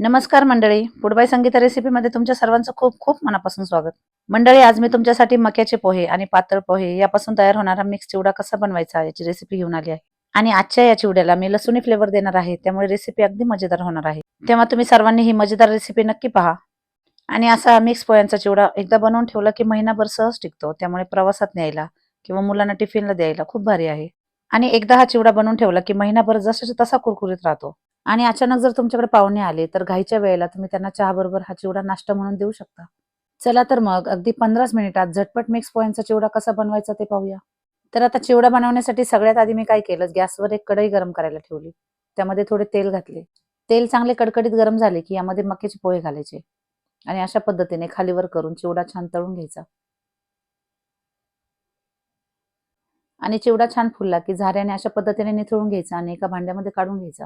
नमस्कार मंडळी, food by Sangeeta रेसिपीमध्ये तुमच्या सर्वांचं खूप खूप मनापासून स्वागत. मंडळी, आज मी तुमच्यासाठी मक्याचे पोहे आणि पातळ पोहे यापासून तयार होणारा मिक्स चिवडा कसा बनवायचा याची रेसिपी घेऊन आली आहे. आणि आजच्या या चिवड्याला मी लसूणी फ्लेवर देणार आहे, त्यामुळे रेसिपी अगदी मजेदार होणार आहे. तेव्हा तुम्ही सर्वांनी ही मजेदार रेसिपी नक्की पहा. आणि असा मिक्स पोह्यांचा चिवडा एकदा बनवून ठेवला की महिनाभर सहज टिकतो, त्यामुळे प्रवासात न्यायला किंवा मुलांना टिफिनला द्यायला खूप भारी आहे. आणि एकदा हा चिवडा बनवून ठेवला की महिनाभर जसाच्या तसा कुरकुरीत राहतो. आणि अचानक जर तुमच्याकडे पाहुणे आले तर घाईच्या वेळेला तुम्ही त्यांना चहाबरोबर हा चिवडा नाश्ता म्हणून देऊ शकता. चला तर मग अगदी 15 मिनिटात झटपट मिक्स पोह्यांचा चिवडा कसा बनवायचा ते पाहूया. तर आता चिवडा बनवण्यासाठी सगळ्यात आधी मी काय केलं, गॅसवर एक कढई गरम करायला ठेवली. त्यामध्ये थोडे तेल घातले. तेल चांगले कडकडीत गरम झाले की यामध्ये मक्याचे पोहे घालायचे आणि अशा पद्धतीने खालीवर करून चिवडा छान तळून घ्यायचा. आणि चिवडा छान फुलला की झाऱ्याने अशा पद्धतीने निथळून घ्यायचा आणि एका भांड्यामध्ये काढून घ्यायचा.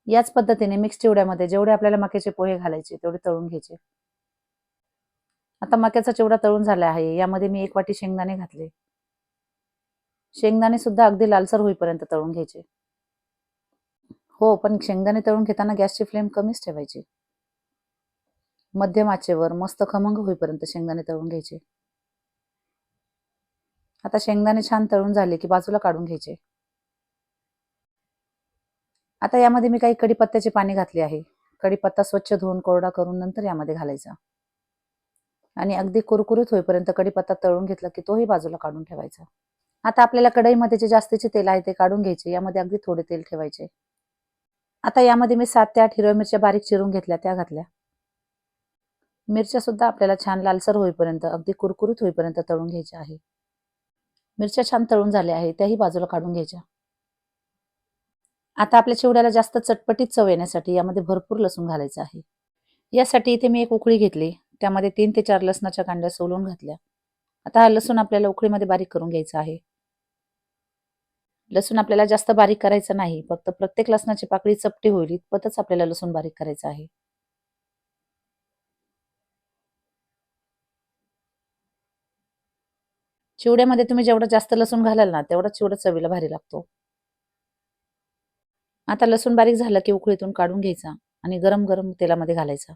याच पद्धतीने मिक्स चिवड्यामध्ये जेवढे आपल्याला मक्याचे पोहे घालायचे तेवढे तळून घ्यायचे. आता मक्याचा चिवडा तळून झाला आहे. यामध्ये मी 1 वाटी शेंगदाणे घातले. शेंगदाणे सुद्धा अगदी लालसर होईपर्यंत तळून घ्यायचे. हो, पण शेंगदाणे तळून घेताना गॅसची फ्लेम कमीच ठेवायची. मध्यम आचेवर मस्त खमंग होईपर्यंत शेंगदाणे तळून घ्यायचे. आता शेंगदाणे छान तळून झाले की बाजूला काढून घ्यायचे. आता यामध्ये मी काही कढीपत्त्याचे पाने घातले आहे. कढीपत्ता स्वच्छ धुवून कोरडा करून नंतर यामध्ये घालायचा. आणि अगदी कुरकुरीत होईपर्यंत कढीपत्ता तळून घेतला की तोही बाजूला काढून ठेवायचा. आता आपल्याला कढईमध्ये जे जास्तीचे तेल आहे ते काढून घ्यायचे. यामध्ये अगदी थोडे तेल ठेवायचे. आता यामध्ये मी 7 ते 8 हिरव्या मिरच्या बारीक चिरून घेतल्या, त्या घातल्या. मिरच्या सुद्धा आपल्याला छान लालसर होईपर्यंत, अगदी कुरकुरीत होईपर्यंत तळून घ्यायच्या आहे. मिरच्या छान तळून झाल्या आहेत, त्याही बाजूला काढून घ्यायच्या. आता आपल्या चिवड्याला जास्त चटपटीत चव येण्यासाठी यामध्ये भरपूर लसूण घालायचं आहे. यासाठी इथे मी एक उकळी घेतली. त्यामध्ये 3 ते 4 लसणाच्या कांड्या सोलून घातल्या. आता हा लसूण आपल्याला उकळीमध्ये बारीक करून घ्यायचा आहे. लसूण आपल्याला जास्त बारीक करायचा नाही. फक्त प्रत्येक लसणाची पाकळी चपटी होईल इतपतच आपल्याला लसूण बारीक करायचा आहे. चिवड्यामध्ये तुम्ही जेवढा जास्त लसूण घालाल ना, तेवढाच चिवडा चवीला भारी लागतो. आता लसूण बारीक झाला की उकळीतून काढून घ्यायचा आणि गरम गरम तेलामध्ये घालायचा.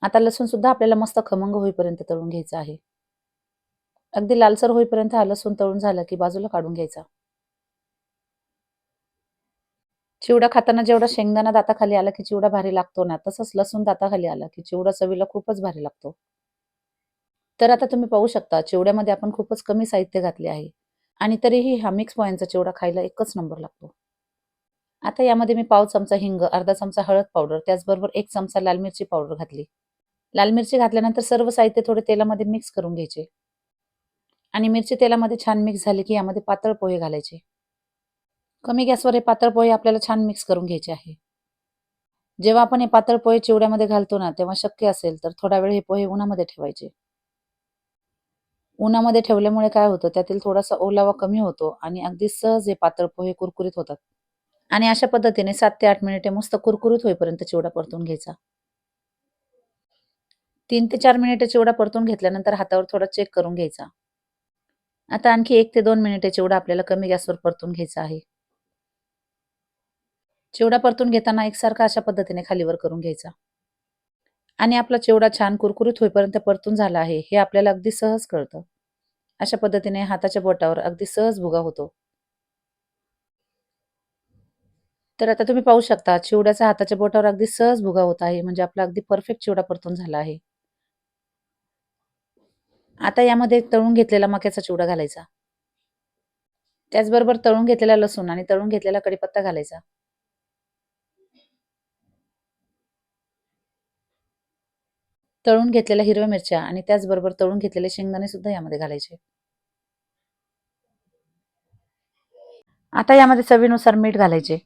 आता लसूण सुद्धा आपल्याला मस्त खमंग होईपर्यंत तळून घ्यायचा आहे. अगदी लालसर होईपर्यंत हा लसूण तळून झाला की बाजूला काढून घ्यायचा. चिवडा खाताना जेवढा शेंगदाणा दाताखाली आला की चिवडा भारी लागतो ना, तसंच लसूण दाताखाली आला की चिवडा चवीला खूपच भारी लागतो. तर आता तुम्ही पाहू शकता चिवड्यामध्ये आपण खूपच कमी साहित्य घातले आहे आणि तरीही हा मिक्स पोह्यांचा चिवडा खायला एकच नंबर लागतो. आता यामध्ये मी पाव चमचा हिंग, अर्धा चमचा हळद पावडर, त्याचबरोबर 1 चमचा लाल मिरची पावडर घातली. लाल मिरची घातल्यानंतर सर्व साहित्य थोडे तेलामध्ये मिक्स करून घ्यायचे आणि मिरची तेलामध्ये छान मिक्स झाली की यामध्ये पातळ पोहे घालायचे. कमी गॅसवर हे पातळ पोहे आपल्याला छान मिक्स करून घ्यायचे आहे. जेव्हा आपण हे पातळ पोहे चिवड्यामध्ये घालतो ना, तेव्हा शक्य असेल तर थोडा वेळ हे पोहे उन्हामध्ये ठेवायचे. उन्हामध्ये ठेवल्यामुळे काय होतं, त्यातील थोडासा ओलावा कमी होतो आणि अगदी सहज हे पातळ पोहे कुरकुरीत होतात. आणि अशा पद्धतीने 7 ते 8 मिनिटे मस्त कुरकुरीत होईपर्यंत चिवडा परतून घ्यायचा. 3 ते 4 मिनिटे चिवडा परतून घेतल्यानंतर हातावर थोडा चेक करून घ्यायचा. आता आणखी 1 ते 2 मिनिटे चिवडा आपल्याला कमी गॅसवर परतून घ्यायचा आहे. चिवडा परतून घेताना एकसारखा अशा पद्धतीने खालीवर करून घ्यायचा. आणि आपला चिवडा छान कुरकुरीत होईपर्यंत परतून झाला आहे, हे आपल्याला अगदी सहज कळतं. अशा पद्धतीने हाताच्या बोटावर अगदी सहज भुगा होतो. तर आता तुम्ही पाहू शकता चिवड्याचा हाताच्या बोटावर अगदी सहज भुगा होत आहे, म्हणजे आपला अगदी परफेक्ट चिवडा परतून झाला आहे. आता यामध्ये तळून घेतलेला मक्याचा चिवडा घालायचा. त्याचबरोबर तळून घेतलेला लसूण आणि तळून घेतलेला कढीपत्ता घालायचा. तळून घेतलेल्या हिरव्या मिरच्या आणि त्याचबरोबर तळून घेतलेले शेंगदाणे सुद्धा यामध्ये घालायचे. आता यामध्ये चवीनुसार मीठ घालायचे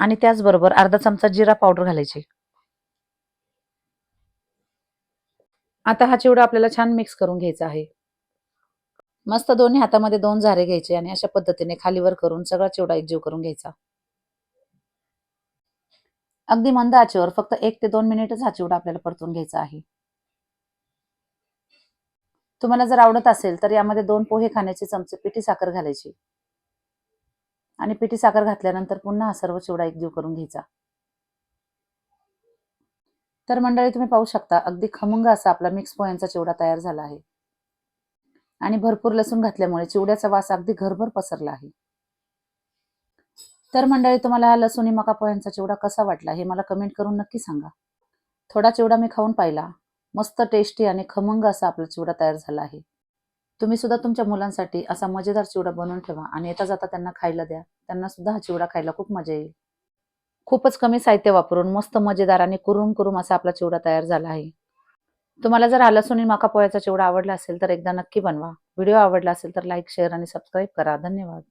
आणि त्याचबरोबर अर्धा चमचा जिरा पावडर घालायची. आता हा चिवडा आपल्याला छान मिक्स करून घ्यायचा आहे. मस्त दोन्ही हातामध्ये 2 झारे घ्यायचे आणि अशा पद्धतीने खालीवर करून सगळा चिवडा एकजीव करून घ्यायचा. अगदी मंद आचेवर फक्त 1 ते 2 मिनिटच हा चिवडा आपल्याला परतून घ्यायचा आहे. तुम्हाला जर आवडत असेल तर यामध्ये 2 पोहे खाण्याचे चमचे पिठी साखर घालायची आणि पिठी साखर घातल्यानंतर पुन्हा हा सर्व चिवडा एकजीव करून घ्यायचा. तर मंडळी तुम्ही पाहू शकता अगदी खमंग असा आपला मिक्स पोह्यांचा चिवडा तयार झाला आहे आणि भरपूर लसूण घातल्यामुळे चिवड्याचा वास अगदी घरभर पसरला आहे. तर मंडळी तुम्हाला हा लसूणी मका पोह्यांचा चिवडा कसा वाटला हे मला कमेंट करून नक्की सांगा. थोडा चिवडा मी खाऊन पाहिला. मस्त टेस्टी आणि खमंग असा आपला चिवडा तयार झाला आहे. तुम्ही सुद्धा तुमच्या मुलांसाठी असा मजेदार चिवडा बनवून ठेवा आणि येता जाता त्यांना खायला द्या. त्यांना सुद्धा हा चिवडा खायला खूप मजा येईल. खूपच कमी साहित्य वापरून मस्त मजेदार आणि कुरुम असा आपला चिवडा तयार झाला आहे. तुम्हाला जर हा लसूणी मका पोह्याचा चिवडा आवडला असेल तर एकदा नक्की बनवा. व्हिडिओ आवडला असेल तर लाईक, शेअर आणि सबस्क्राईब करा. धन्यवाद.